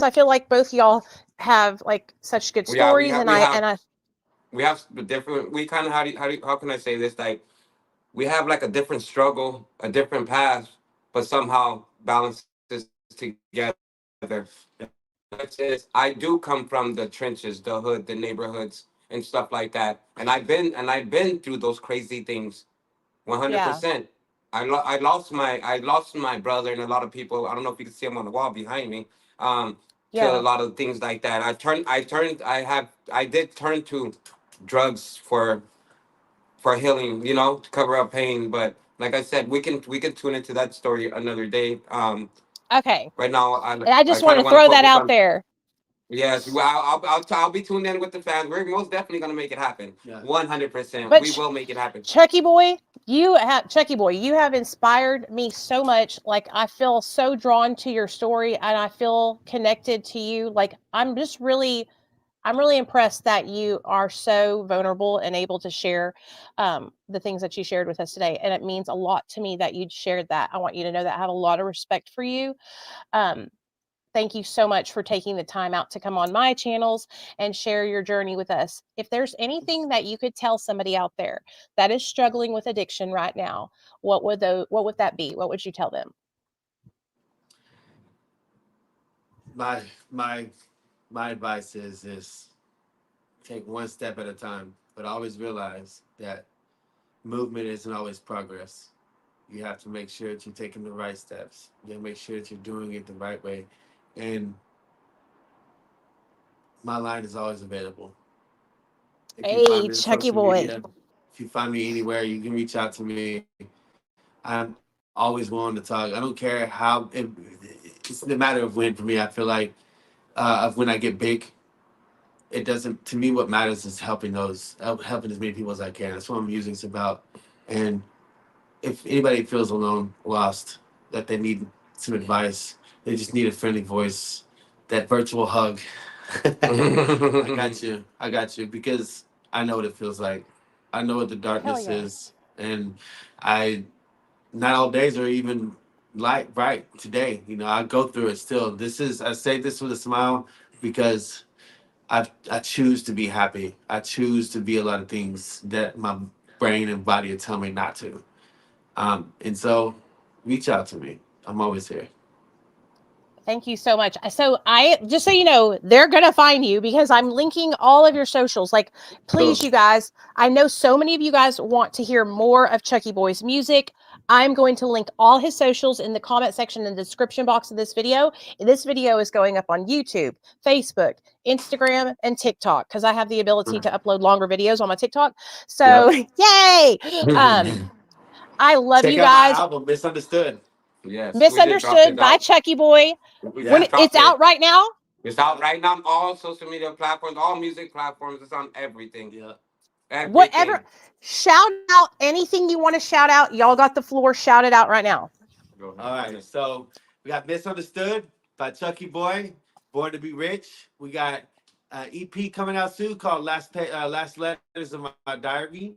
I feel like both y'all have like such good Yeah, stories, and I we have different. We kind of how can I say this? Like we have like a different struggle, a different path, but somehow balances together. Difference is I do come from the trenches, the hood, the neighborhoods, and stuff like that. And I've been through those crazy things. One hundred yeah, percent. I lost my brother and a lot of people. I don't know if you can see him on the wall behind me. To a yeah. lot of things like that. I did turn to drugs for healing, to cover up pain. But like I said, we can tune into that story another day. Okay, Right now, and I I just want kind to of want to throw that focus out on. there. Yes, well, I'll be tuned in with the fans. We're most definitely gonna make it happen. Yeah. 100%. But We will make it happen. Chucky boy, you have inspired me so much. Like I feel so drawn to your story, and I feel connected to you. Like I'm really impressed that you are so vulnerable and able to share the things that you shared with us today. And it means a lot to me that you shared that. I want you to know that I have a lot of respect for you. Um, Thank you so much for taking the time out to come on my channels and share your journey with us. If there's anything that you could tell somebody out there that is struggling with addiction right now, what would that be? What would you tell them? My my my advice is this: take one step at a time, but always realize that movement isn't always progress. You have to make sure that you're taking the right steps. You have to make sure that you're doing it the right way. And my line is always available. If you find Hey, me on Chucky social boy. media, if you find me anywhere, you can reach out to me. I'm always willing to talk. I don't care how. It's a matter of when for me. I feel like of when I get big, it doesn't. To me, what matters is helping as many people as I can. That's what music's about. And if anybody feels alone, lost, that they need some advice, they just need a friendly voice, that virtual hug. I got you. I got you because I know what it feels like. I know what the Hell darkness yeah. is, and I not all days are even like right today. I go through it still. I say this with a smile because I choose to be happy. I choose to be a lot of things that my brain and body are telling me not to. And so reach out to me. I'm always here. Thank you so much. So I just so you know, they're gonna find you because I'm linking all of your socials. Like, Cool. please, you guys. I know so many of you guys want to hear more of Chucky Boy's music. I'm going to link all his socials in the comment section in the description box of this video. This video is going up on YouTube, Facebook, Instagram, and TikTok because I have the ability to upload longer videos on my TikTok. So, Yep. yay! I love Check you out my guys. album, Misunderstood. Yes, we just dropped it Misunderstood by out. Chucky Boy. We When just dropped it's it. out right now. It's out right now on all social media platforms, all music platforms. It's on everything. Yeah. Whatever. Everything. Shout out anything you want to shout out. Y'all got the floor. Shout it out right now. Go All ahead. right. So we got Misunderstood by Chucky Boy, Born to Be Rich. We got EP coming out soon called Last Letters of My Diary.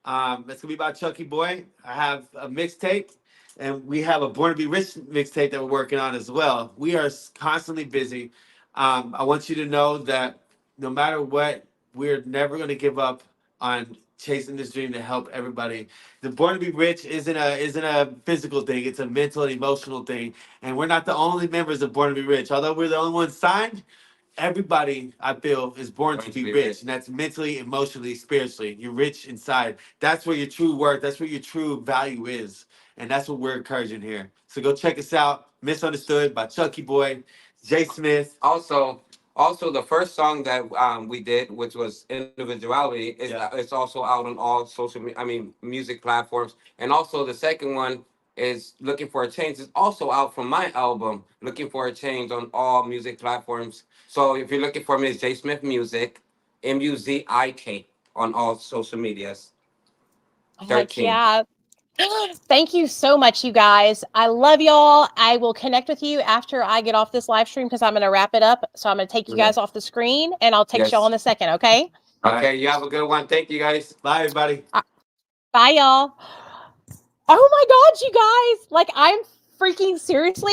It's gonna be about Chucky Boy. I have a mixtape, and we have a Born to Be Rich mixtape that we're working on as well. We are constantly busy. I want you to know that no matter what, we're never gonna give up on chasing this dream to help everybody. The Born to Be Rich isn't a physical thing; it's a mental and emotional thing. And we're not the only members of Born to Be Rich. Although we're the only ones signed, everybody I feel is born to be rich, and that's mentally, emotionally, spiritually. You're rich inside. That's where your true worth, that's where your true value is, and that's what we're encouraging here. So go check us out. Misunderstood by Chucky Boy, Jay Smith. Also, the first song that we did, which was Individuality, is Yeah. it's also out on all music platforms. And also the second one is Looking for a Change. It's also out from my album, Looking for a Change, on all music platforms. So if you're looking for me, it's J Smith Music, Muzik on all social medias. Heck 13. yeah. Thank you so much, you guys. I love y'all. I will connect with you after I get off this live stream because I'm going to wrap it up. So I'm going to take you guys Yes. off the screen and I'll text y'all Yes. in a second. Okay. Okay, you have a good one. Thank you guys. Bye, everybody. Uh, Bye, y'all. Oh my God, you guys. Like, I'm freaking seriously.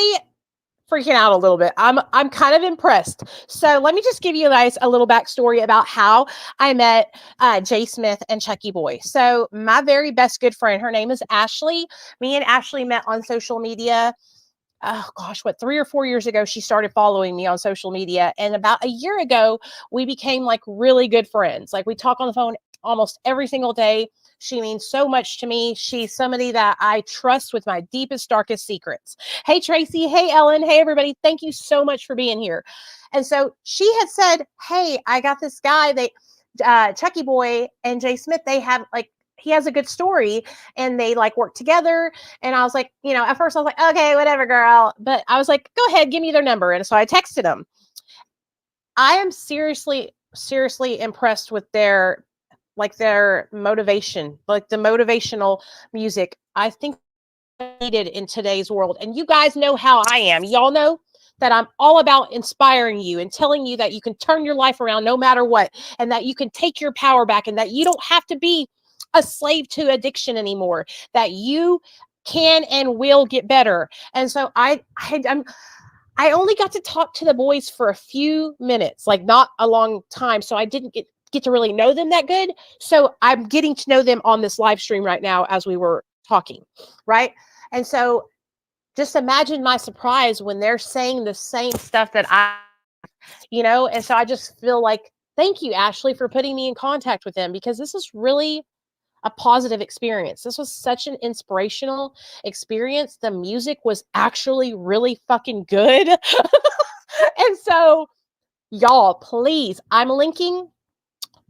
freaking out a little bit. I'm kind of impressed. So let me just give you guys a little backstory about how I met Jay Smith and ChuckyBoyyy. So my very best good friend, her name is Ashley. Me and Ashley met on social media. Oh gosh, what, 3 or 4 years ago, she started following me on social media. And about a year ago, we became like really good friends. Like we talk on the phone almost every single day. She means so much to me. She's somebody that I trust with my deepest, darkest secrets. Hey, Tracy. Hey, Ellen. Hey, everybody. Thank you so much for being here. And so she had said, hey, I got this guy, ChuckyBoyyy and Jay Smith, they have like, he has a good story and they like work together. And I was like, at first I was like, okay, whatever, girl. But I was like, go ahead, give me their number. And so I texted them. I am seriously impressed with their motivation, like the motivational music. I think needed in today's world. And you guys know how I am. Y'all know that I'm all about inspiring you and telling you that you can turn your life around no matter what, and that you can take your power back, and that you don't have to be a slave to addiction anymore, that you can and will get better. And so I only got to talk to the boys for a few minutes, like not a long time. So I didn't get to really know them that good. So I'm getting to know them on this live stream right now as we were talking, right? And so just imagine my surprise when they're saying the same stuff that and so I just feel like, thank you, Ashley, for putting me in contact with them, because this is really a positive experience. This was such an inspirational experience. The music was actually really fucking good. And so, y'all, please, I'm linking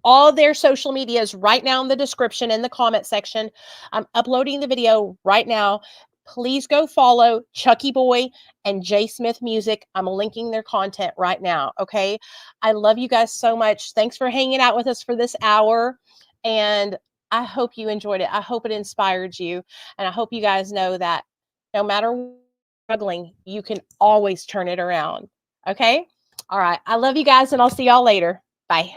all their social medias right now in the description, in the comment section. I'm uploading the video right now. Please go follow ChuckyBoyyy and Jay Smith Music. I'm linking their content right now. Okay. I love you guys so much. Thanks for hanging out with us for this hour. And I hope you enjoyed it. I hope it inspired you. And I hope you guys know that no matter what you're struggling, you can always turn it around. Okay. All right. I love you guys, and I'll see y'all later. Bye.